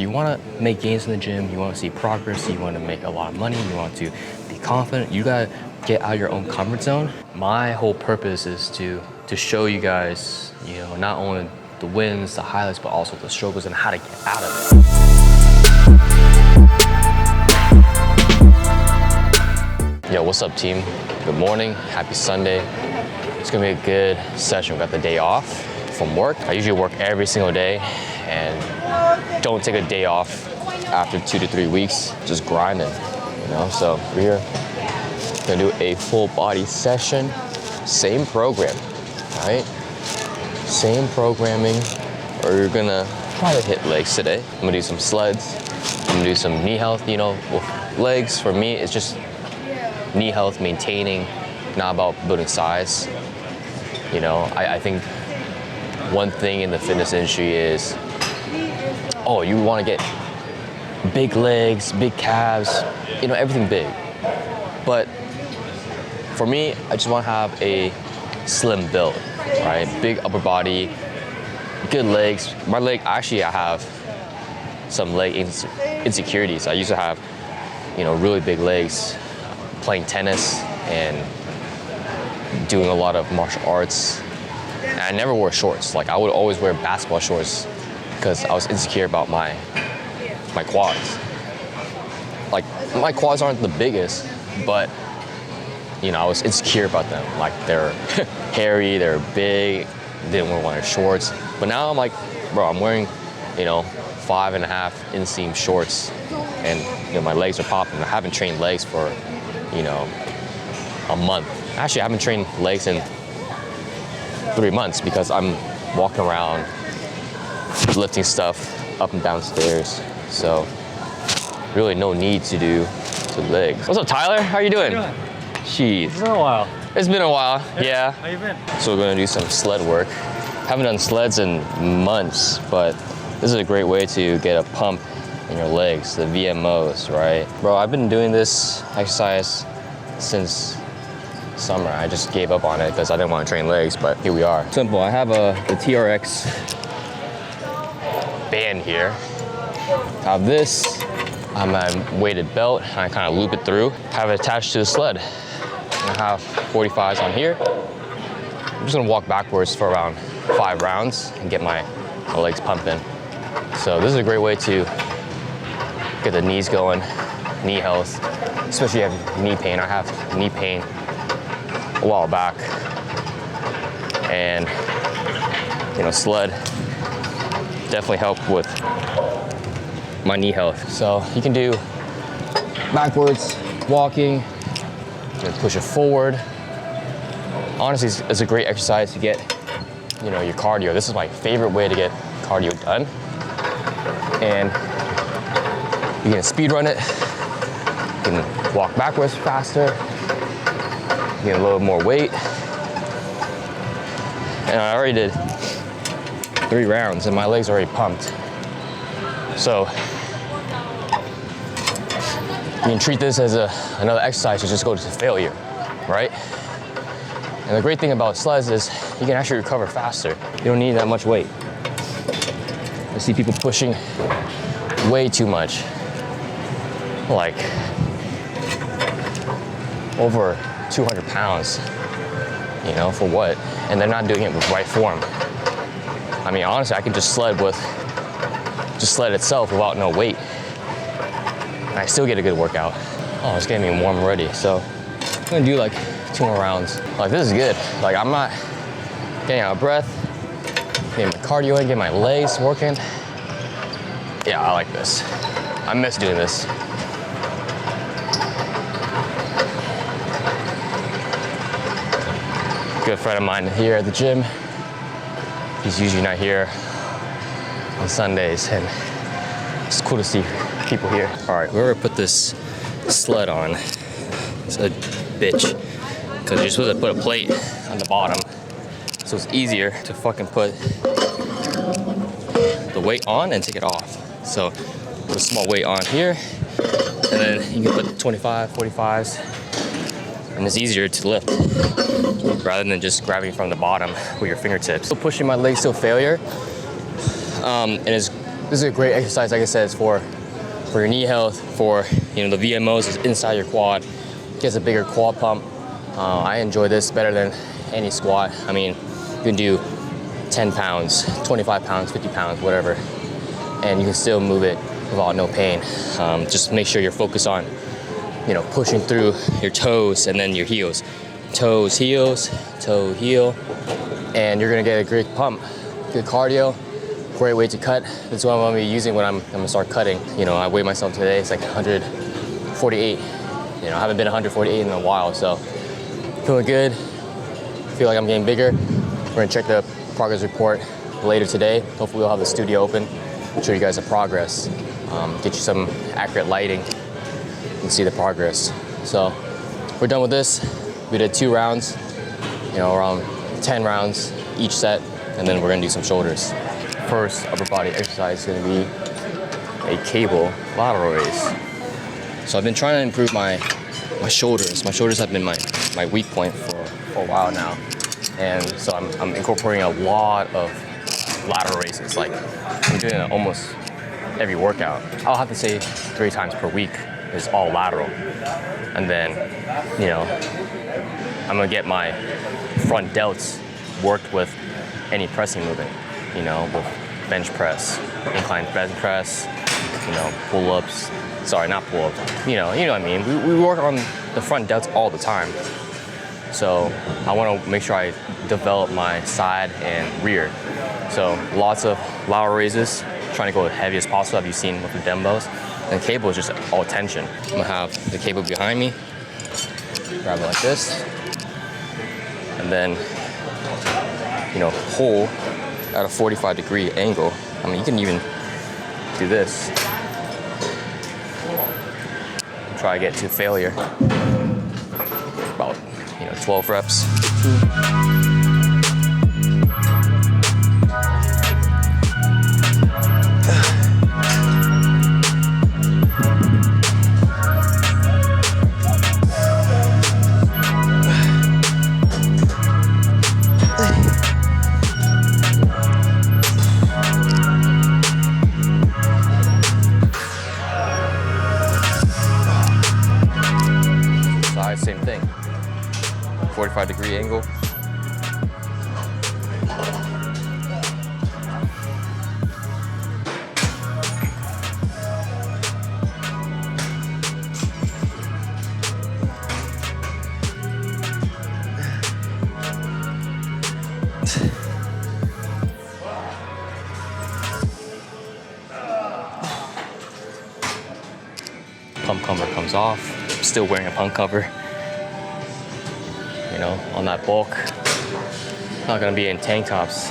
you want to make gains in the gym, you want to see progress, you want to make a lot of money, you want to be confident, you gotta get out of your own comfort zone. My whole purpose is to show you guys, not only the wins, the highlights, but also the struggles and how to get out of it. Yo, what's up, team? Good morning, happy Sunday. It's gonna be a good session. We got the day off from work. I usually work every single day and don't take a day off after 2 to 3 weeks, just grinding, So we're here, gonna do a full body session, same program, right? Same programming. We're gonna try to hit legs today. I'm gonna do some sleds. I'm gonna do some knee health, with legs. For me, it's just knee health, maintaining, not about building size. I think one thing in the fitness industry is, you want to get big legs, big calves, everything big. But for me, I just want to have a slim build, right? Big upper body, good legs. My leg, actually, I have some leg insecurities. I used to have, really big legs playing tennis and doing a lot of martial arts. And I never wore shorts. Like, I would always wear basketball shorts because I was insecure about my quads. Like, my quads aren't the biggest, but I was insecure about them. Like, they're hairy, they're big, didn't want to wear shorts. But now I'm like, bro, I'm wearing, 5.5 inseam shorts, and my legs are popping. I haven't trained legs for, a month. Actually, I haven't trained legs in 3 months because I'm walking around lifting stuff up and down stairs. So really no need to do to legs. What's up, Tyler? How you doing? Jeez. It's been a while. It's been a while, yeah. How you been? So we're gonna do some sled work. Haven't done sleds in months, but this is a great way to get a pump in your legs, the VMOs, right? Bro, I've been doing this exercise since summer. I just gave up on it because I didn't want to train legs, but here we are. Simple, I have the TRX band here. I have this, I have my weighted belt, and I kind of loop it through. Have it attached to the sled. I have 45s on here. I'm just gonna walk backwards for around 5 rounds and get my legs pumping. So this is a great way to get the knees going, knee health, especially if you have knee pain. I have knee pain a while back, and sled definitely helped with my knee health. So you can do backwards walking, you can push it forward. Honestly, it's a great exercise to get your cardio. This is my favorite way to get cardio done, and you can speed run it, you can walk backwards faster, you get a little more weight. And I already did 3 rounds and my legs are already pumped. So you can treat this as another exercise to just go to failure, right? And the great thing about sleds is you can actually recover faster. You don't need that much weight. I see people pushing way too much, like over 200 pounds, for what? And they're not doing it with right form. I mean, honestly, I can just sled itself without no weight, and I still get a good workout. Oh, it's getting me warm already. So I'm gonna do like 2 more rounds. Like, this is good. Like, I'm not getting out of breath, getting my cardio in, getting my legs working. Yeah, I like this. I miss doing this. Good friend of mine here at the gym. He's usually not here on Sundays, and it's cool to see people here. All right, we're gonna put this sled on. It's a bitch, because you're supposed to put a plate on the bottom, so it's easier to fucking put the weight on and take it off. So put a small weight on here, and then you can put 25, 45s, and it's easier to lift rather than just grabbing from the bottom with your fingertips. So pushing my legs to failure, and it's This is a great exercise, like I said, it's for your knee health, for the VMOs is inside your quad, gets a bigger quad pump. I enjoy this better than any squat. I mean, you can do 10 pounds, 25 pounds, 50 pounds, whatever, and you can still move it without no pain. Just make sure you're focused on, pushing through your toes and then your heels. Toes, heels, toe, heel, and you're gonna get a great pump, good cardio. Great way to cut. This is what I'm gonna be using when I'm gonna start cutting. I weighed myself today, it's like 148. I haven't been 148 in a while, so feeling good. Feel like I'm getting bigger. We're gonna check the progress report later today. Hopefully we'll have the studio open, show you guys the progress, get you some accurate lighting and see the progress. So we're done with this. We did 2 rounds, around 10 rounds each set, and then we're gonna do some shoulders. First upper body exercise is going to be a cable lateral raise. So I've been trying to improve my shoulders. My shoulders have been my weak point for a while now. And so I'm incorporating a lot of lateral raises. Like I'm doing it almost every workout. I'll have to say 3 times per week is all lateral. And then, I'm going to get my front delts worked with any pressing movement. With bench press, incline bench press, pull-ups. Sorry, not pull-ups. You know what I mean. We work on the front delts all the time. So I want to make sure I develop my side and rear. So lots of lateral raises, trying to go as heavy as possible. Have you seen with the dumbbells? And the cable is just all tension. I'm gonna have the cable behind me. Grab it like this, and then pull at a 45-degree angle. I mean, you can even do this. Try to get to failure. About 12 reps. Same thing, 45-degree angle. Pump cover comes off. Still wearing a pump cover. On that bulk. Not gonna be in tank tops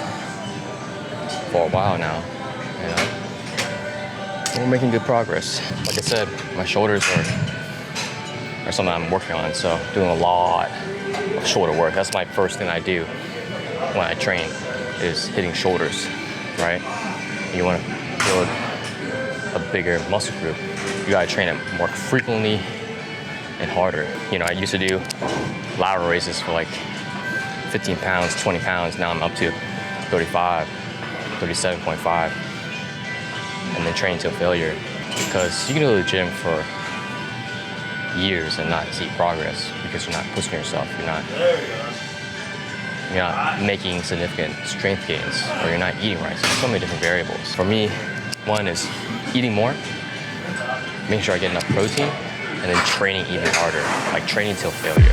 for a while now. We're making good progress. Like I said, my shoulders are something I'm working on. So doing a lot of shoulder work. That's my first thing I do when I train is hitting shoulders, right? You want to build a bigger muscle group. You gotta train it more frequently and harder. I used to do lateral raises for like 15 pounds, 20 pounds. Now I'm up to 35, 37.5, and then train till failure. Because you can go to the gym for years and not see progress because you're not pushing yourself. You're not making significant strength gains, or you're not eating right. So there's so many different variables. For me, one is eating more, making sure I get enough protein, and then training even harder, like training till failure.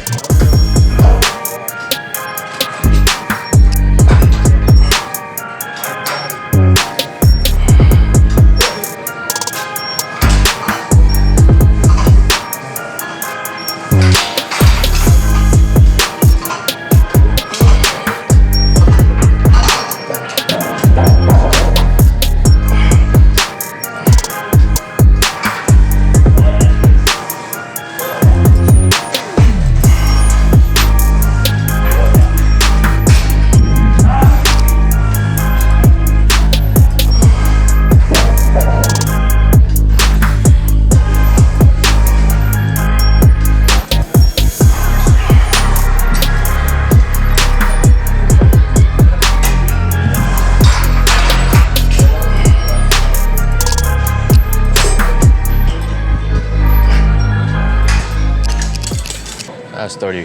That's 30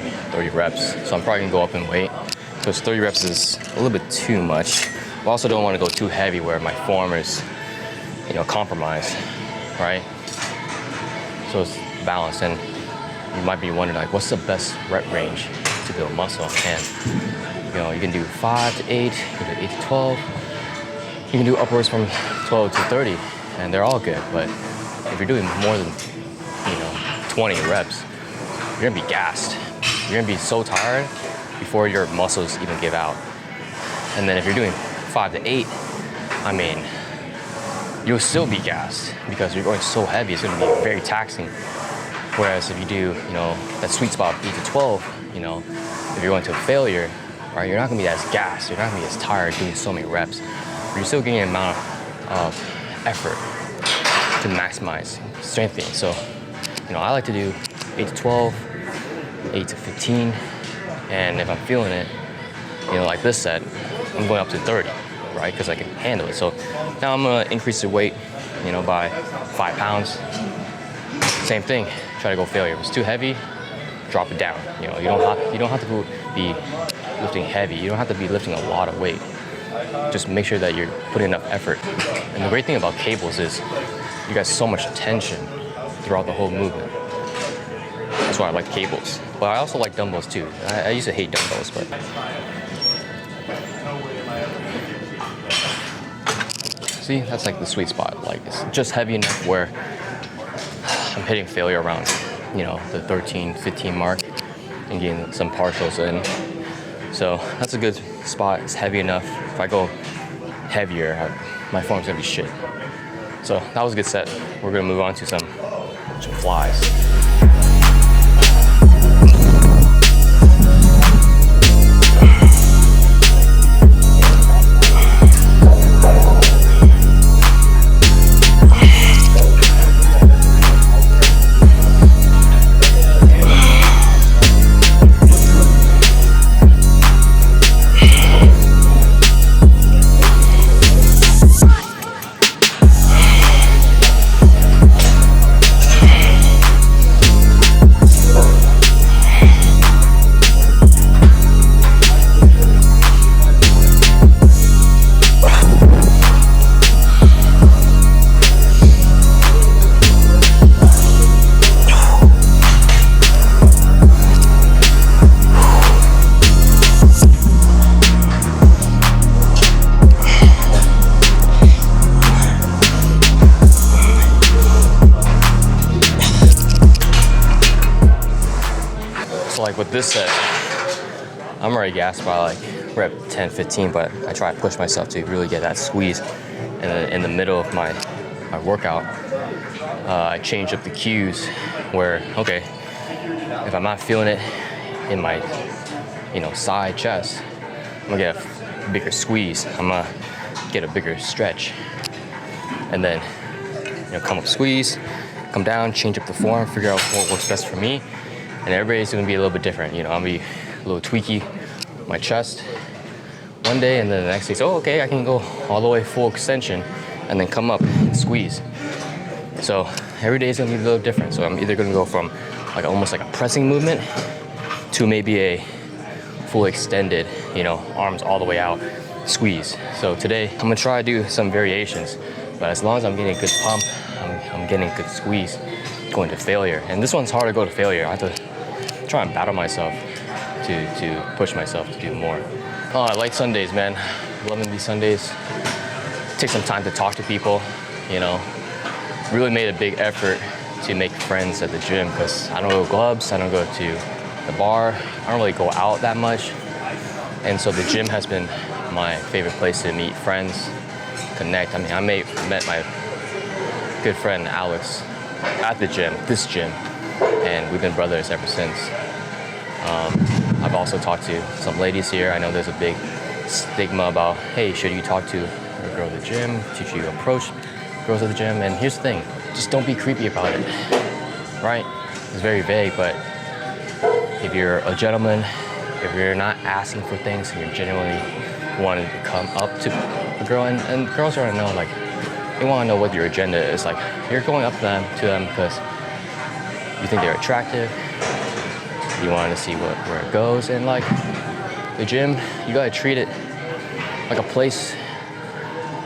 reps. So I'm probably gonna go up in weight. Because 30 reps is a little bit too much. I also don't want to go too heavy where my form is, compromised, right? So it's balanced. And you might be wondering, like, what's the best rep range to build muscle? And you can do 5 to 8, you can do 8 to 12. You can do upwards from 12 to 30, and they're all good. But if you're doing more than 20 reps, you're gonna be gassed. You're gonna be so tired before your muscles even give out. And then if you're doing 5 to 8, I mean, you'll still be gassed because you're going so heavy. It's gonna be very taxing. Whereas if you do, that sweet spot 8 to 12, if you're going to failure, right, you're not gonna be as gassed. You're not gonna be as tired doing so many reps. But you're still getting an amount of effort to maximize strengthening. So, I like to do 8 to 12, 8 to 15. And if I'm feeling it, like this set, I'm going up to 30, right? Because I can handle it. So now I'm gonna increase the weight, by 5 pounds. Same thing, try to go failure. If it's too heavy, drop it down. You don't have to be lifting heavy. You don't have to be lifting a lot of weight. Just make sure that you're putting enough effort. And the great thing about cables is you got so much tension throughout the whole movement. That's why I like cables. But I also like dumbbells too. I used to hate dumbbells, but. See, that's like the sweet spot. Like, it's just heavy enough where I'm hitting failure around, the 13, 15 mark and getting some partials in. So that's a good spot. It's heavy enough. If I go heavier, my form's gonna be shit. So that was a good set. We're gonna move on to some flies. Like with this set, I'm already gassed by like rep 10, 15, but I try to push myself to really get that squeeze. And then in the middle of my workout, I change up the cues where, okay, if I'm not feeling it in my, side chest, I'm gonna get a bigger squeeze. I'm gonna get a bigger stretch. And then, come up squeeze, come down, change up the form, figure out what works best for me. And everybody's gonna be a little bit different. I'm gonna be a little tweaky my chest one day, and then the next day, okay, I can go all the way full extension and then come up and squeeze. So every day is gonna be a little different. So I'm either gonna go from like almost like a pressing movement to maybe a full extended, arms all the way out, squeeze. So today I'm gonna try to do some variations, but as long as I'm getting a good pump, I'm getting a good squeeze, going to failure. And this one's hard to go to failure. I have to try and battle myself to push myself to do more. Oh, I like Sundays, man. Loving these Sundays. Take some time to talk to people, Really made a big effort to make friends at the gym because I don't go to clubs, I don't go to the bar, I don't really go out that much. And so the gym has been my favorite place to meet friends, connect. I mean, I met my good friend Alex at the gym, this gym, and we've been brothers ever since. I've also talked to some ladies here. I know there's a big stigma about, hey, should you talk to a girl at the gym? Should you approach girls at the gym? And here's the thing, just don't be creepy about it, right? It's very vague, but if you're a gentleman, if you're not asking for things and you're genuinely wanting to come up to a girl, and girls want to know, like, they want to know what your agenda is. Like, you're going up to them because you think they're attractive, You want to see where it goes. And like the gym, you gotta treat it like a place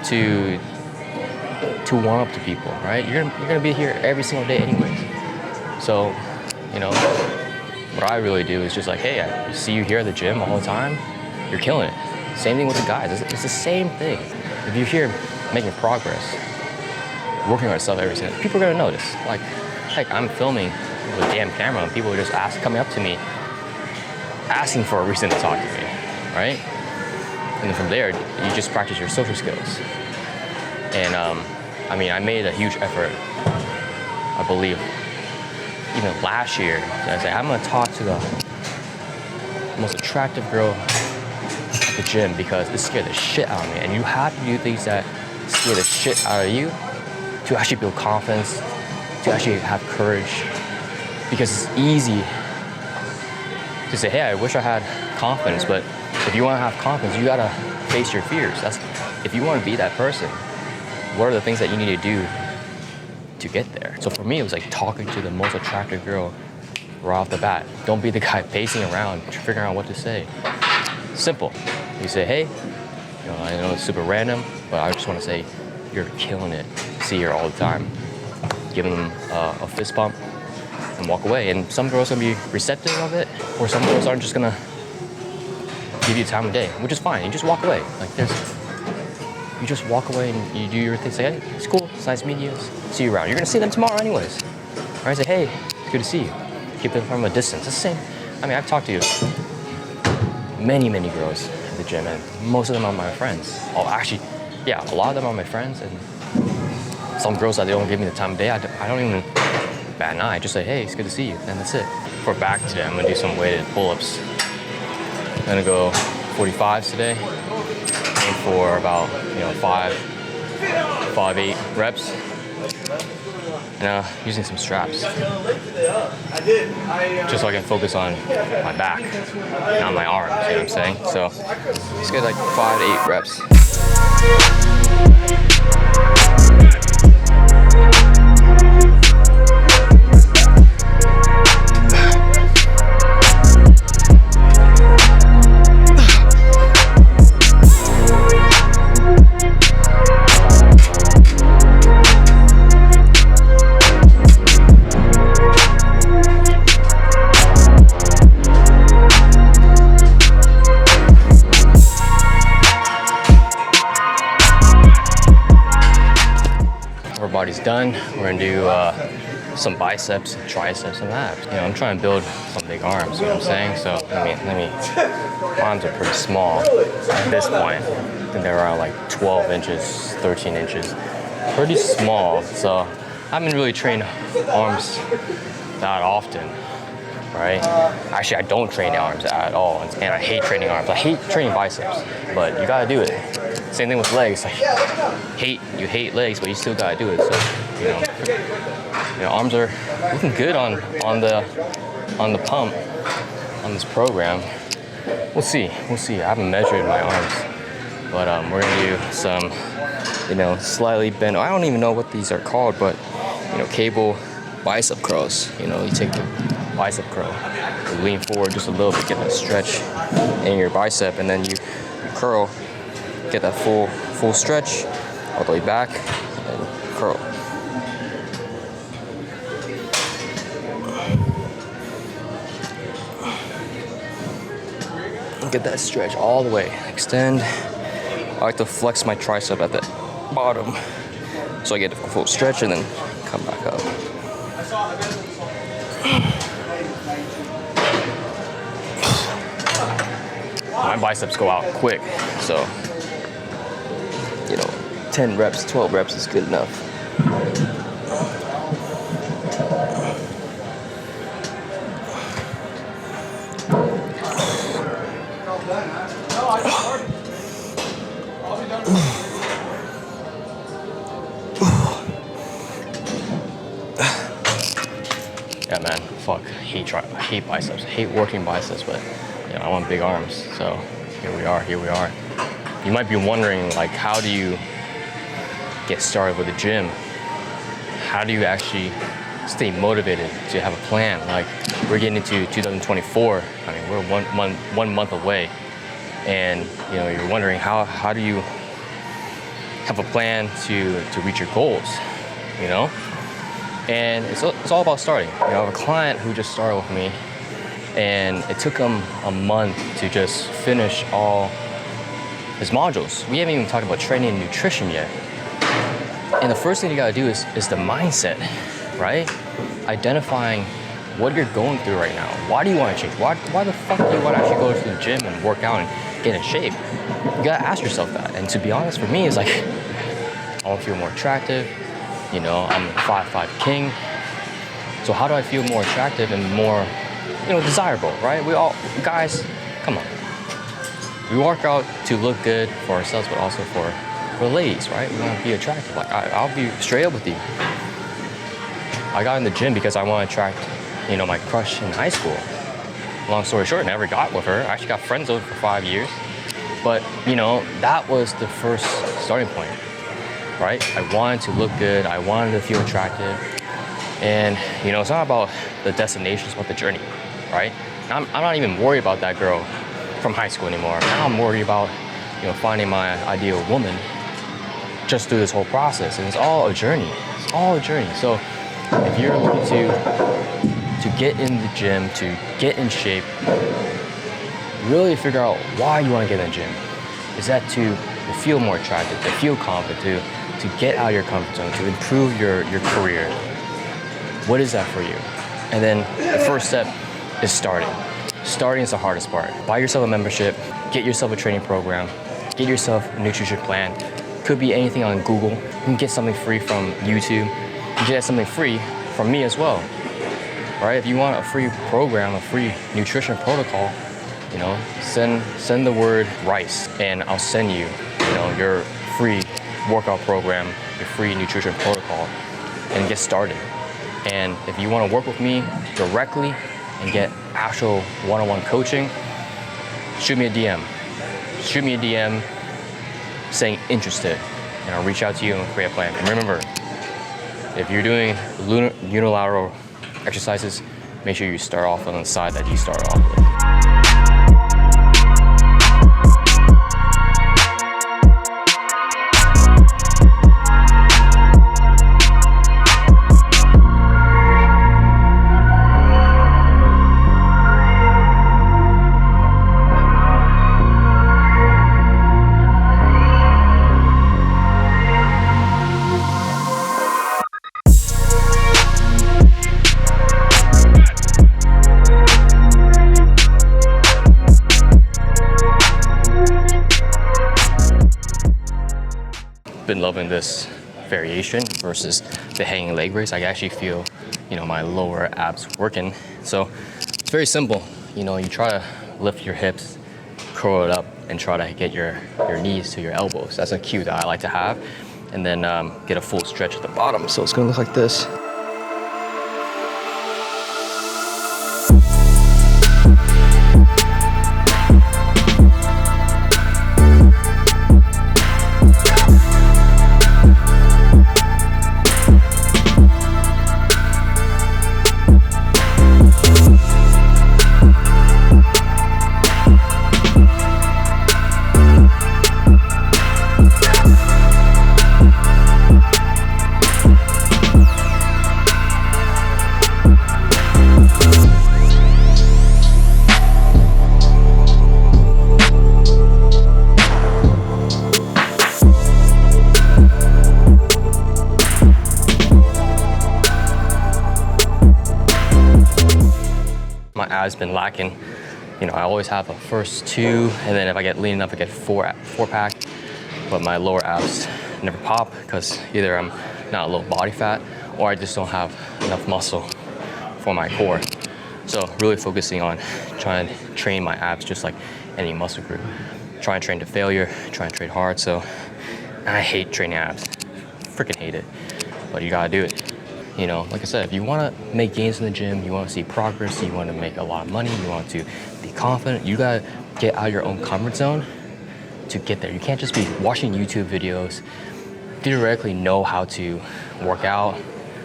to warm up to people, right? You're gonna be here every single day anyways. So, you know, what I really do is just like, hey, I see you here at the gym all the time, you're killing it. Same thing with the guys, it's the same thing. If you're here making progress, working on yourself every single day, people are gonna notice. Like, heck, I'm filming with a damn camera and people are just coming up to me, asking for a reason to talk to me, right? And then from there, you just practice your social skills. And I mean, I made a huge effort, I believe, even last year. So I said, I'm gonna talk to the most attractive girl at the gym because it scared the shit out of me. And you have to do things that scare the shit out of you to actually build confidence, to actually have courage. Because it's easy to say, hey, I wish I had confidence, but if you wanna have confidence, you gotta face your fears. If you wanna be that person, what are the things that you need to do to get there? So for me, it was like talking to the most attractive girl right off the bat. Don't be the guy pacing around, figuring out what to say. Simple. You say, hey, you know, I know it's super random, but I just want to say you're killing it. See you here all the time. Give them a fist bump and walk away. And some girls are gonna be receptive of it, or some girls aren't just gonna give you time of day, which is fine. You just walk away. Like this. You just walk away and you do your thing. Say, hey, it's cool, it's nice meeting you. See you around. You're gonna see them tomorrow anyways. Right? Say, hey, it's good to see you. Keep them from a distance. It's the same. I mean, I've talked to many girls at the gym, and most of them are my friends. Oh, actually, yeah, a lot of them are my friends, and some girls that they don't give me the time of day, I don't even bat an eye. I just say, hey, it's good to see you, and that's it. For back today, I'm gonna do some weighted pull-ups. I'm gonna go 45s today. Aim for about, you know, 8 reps. And using some straps. Just so I can focus on my back, not my arms, you know what I'm saying? So let's get like 5 to 8 reps. Body's done. We're gonna do some biceps, triceps, and abs. You know, I'm trying to build some big arms, you know what I'm saying? So my arms are pretty small at this point. I think they're around like 12 inches, 13 inches. Pretty small, so I haven't really trained arms that often, right? Actually, I don't train arms at all, and I hate training arms. I hate training biceps, but you gotta do it. Same thing with legs. Like, you hate legs, but you still gotta do it. So, you know, arms are looking good on the pump on this program. We'll see. I haven't measured my arms, but we're gonna do some, you know, slightly bent. I don't even know what these are called, but you know, cable bicep curls. You know, you take the bicep curl, you lean forward just a little bit, get that stretch in your bicep, and then you curl. Get that full stretch all the way back and curl. Get that stretch all the way. Extend. I like to flex my tricep at the bottom so I get a full stretch and then come back up. My biceps go out quick, so you know, 10 reps, 12 reps is good enough. Yeah, man, fuck, I hate biceps, I hate working biceps, but you know, I want big arms, so here we are. You might be wondering, like, how do you get started with the gym? How do you actually stay motivated to have a plan? Like, we're getting into 2024. I mean, we're one month away, and you know, you're wondering how do you have a plan to reach your goals, you know? And it's all about starting. You know, I have a client who just started with me, and it took him a month to just finish all his modules. We haven't even talked about training and nutrition yet. And the first thing you gotta do is the mindset, right? Identifying what you're going through right now. Why do you wanna change? Why the fuck do you wanna actually go to the gym and work out and get in shape? You gotta ask yourself that. And to be honest, for me, it's like, I wanna feel more attractive. You know, I'm a 5'5" king. So how do I feel more attractive and more, you know, desirable, right? We all, guys, come on. We work out to look good for ourselves, but also for ladies, right? We want to be attractive. Like, I'll be straight up with you. I got in the gym because I want to attract, you know, my crush in high school. Long story short, never got with her. I actually got friends with her for 5 years. But, you know, that was the first starting point, right? I wanted to look good. I wanted to feel attractive. And, you know, it's not about the destination, it's about the journey, right? I'm not even worried about that girl from high school anymore. Now I'm worried about, you know, finding my ideal woman just through this whole process. And it's all a journey. It's all a journey. So if you're looking to get in the gym, to get in shape, really figure out why you want to get in the gym. Is that to feel more attractive, to feel confident, to get out of your comfort zone, to improve your career? What is that for you? And then the first step is starting. Starting is the hardest part. Buy yourself a membership, get yourself a training program, get yourself a nutrition plan. Could be anything on Google. You can get something free from YouTube. You can get something free from me as well, right? If you want a free program, a free nutrition protocol, you know, send the word RICE, and I'll send you, you know, your free workout program, your free nutrition protocol, and get started. And if you want to work with me directly and get actual one-on-one coaching, shoot me a DM. Shoot me a DM saying interested, and I'll reach out to you and create a plan. And remember, if you're doing unilateral exercises, make sure you start off on the side that you start off with. Been loving this variation versus the hanging leg raise. I actually feel, you know, my lower abs working. So it's very simple. You know, you try to lift your hips, curl it up, and try to get your knees to your elbows. That's a cue that I like to have. And then get a full stretch at the bottom. So it's gonna look like this. My abs been lacking. You know, I always have a first two, and then if I get lean enough, I get four pack. But my lower abs never pop because either I'm not low body fat or I just don't have enough muscle for my core. So really focusing on trying to train my abs just like any muscle group. Try and train to failure, try and train hard. So I hate training abs, freaking hate it, but you gotta do it. You know, like I said, if you want to make gains in the gym, you want to see progress, you want to make a lot of money, you want to be confident, you got to get out of your own comfort zone to get there. You can't just be watching YouTube videos, theoretically know how to work out,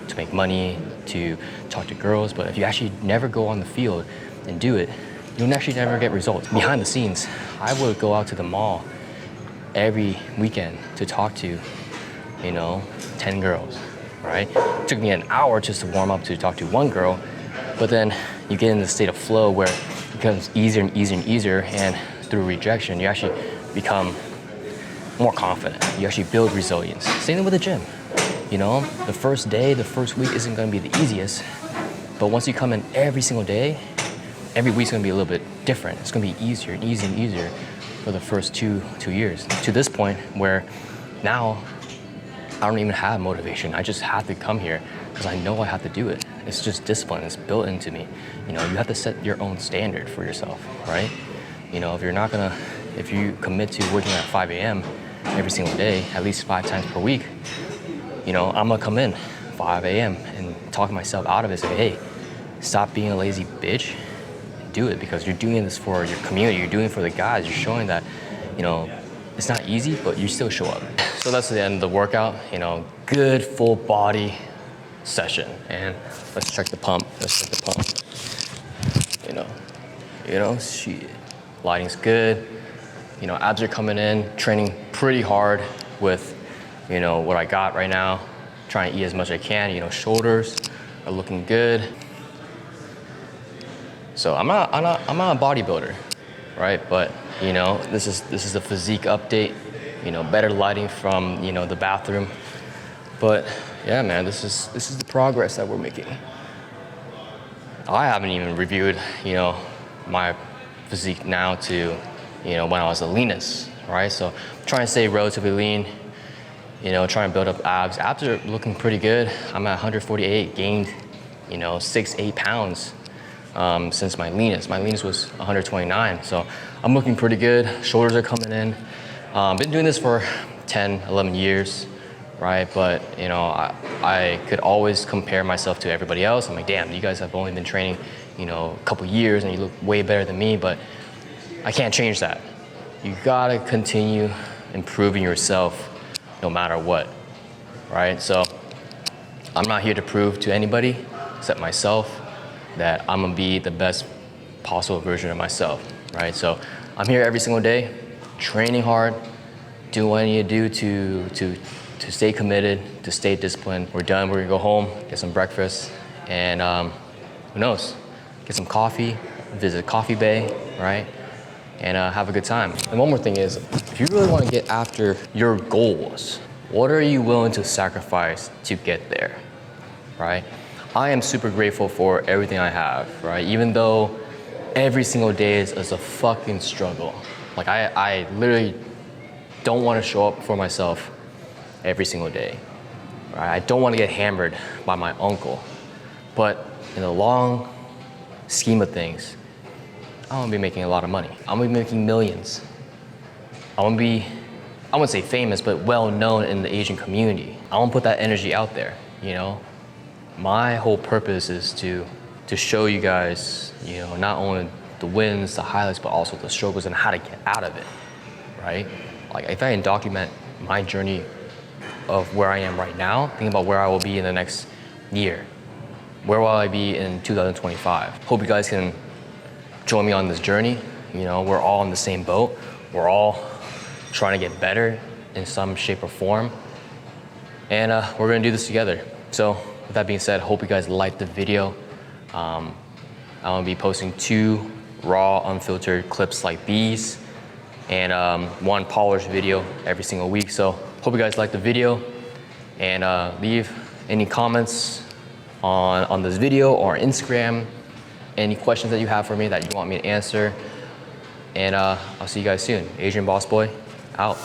to make money, to talk to girls, but if you actually never go on the field and do it, you'll actually never get results. Behind the scenes, I would go out to the mall every weekend to talk to, 10 girls, right? It took me an hour just to warm up to talk to one girl, but then you get in the state of flow where it becomes easier and easier and easier, and through rejection, you actually become more confident. You actually build resilience. Same thing with the gym. The first day, the first week isn't gonna be the easiest, but once you come in every single day, every week's gonna be a little bit different. It's gonna be easier and easier and easier for the first two years. To this point where now I don't even have motivation. I just have to come here because I know I have to do it. It's just discipline, it's built into me. You have to set your own standard for yourself, right? If you commit to working at 5 a.m. every single day, at least 5 times per week, I'm gonna come in 5 a.m. and talk myself out of it, say, hey, stop being a lazy bitch, do it, because you're doing this for your community, you're doing it for the guys, you're showing that, it's not easy, but you still show up. So that's the end of the workout, good full body session. And let's check the pump, shit. Lighting's good, abs are coming in, training pretty hard with, what I got right now, trying to eat as much as I can, shoulders are looking good. So I'm not a bodybuilder, right? But this is a physique update, better lighting from the bathroom. But yeah, man, this is the progress that we're making. I haven't even reviewed, my physique now to, when I was the leanest, right? So I'm trying to stay relatively lean, trying to build up abs. Abs are looking pretty good. I'm at 148, gained, 6-8 pounds since my leanest. My leanest was 129, so I'm looking pretty good. Shoulders are coming in. Been doing this for 10, 11 years, right? But I could always compare myself to everybody else. I'm like, damn, you guys have only been training, a couple years and you look way better than me, but I can't change that. You gotta continue improving yourself no matter what, right? So I'm not here to prove to anybody except myself that I'm gonna be the best possible version of myself, right? So I'm here every single day, training hard, doing what I need to do to stay committed, to stay disciplined. We're done, we're gonna go home, get some breakfast, and who knows, get some coffee, visit Coffee Bay, right? And have a good time. And one more thing is, if you really wanna get after your goals, what are you willing to sacrifice to get there, right? I am super grateful for everything I have, right? Even though every single day is a fucking struggle. Like I literally don't wanna show up for myself every single day, right? I don't wanna get hammered by my uncle. But in the long scheme of things, I'm gonna be making a lot of money. I'm gonna be making millions. I'm gonna be, I wouldn't say famous, but well known in the Asian community. I wanna put that energy out there, My whole purpose is to show you guys, not only the wins, the highlights, but also the struggles and how to get out of it, right? Like if I can document my journey of where I am right now, think about where I will be in the next year. Where will I be in 2025? Hope you guys can join me on this journey. We're all in the same boat. We're all trying to get better in some shape or form. And we're gonna do this together. So with that being said, hope you guys liked the video. I'm gonna be posting 2 raw, unfiltered clips like these and 1 polished video every single week. So hope you guys liked the video, and leave any comments on this video or Instagram, any questions that you have for me that you want me to answer. And I'll see you guys soon. Asian Boss Boy, out.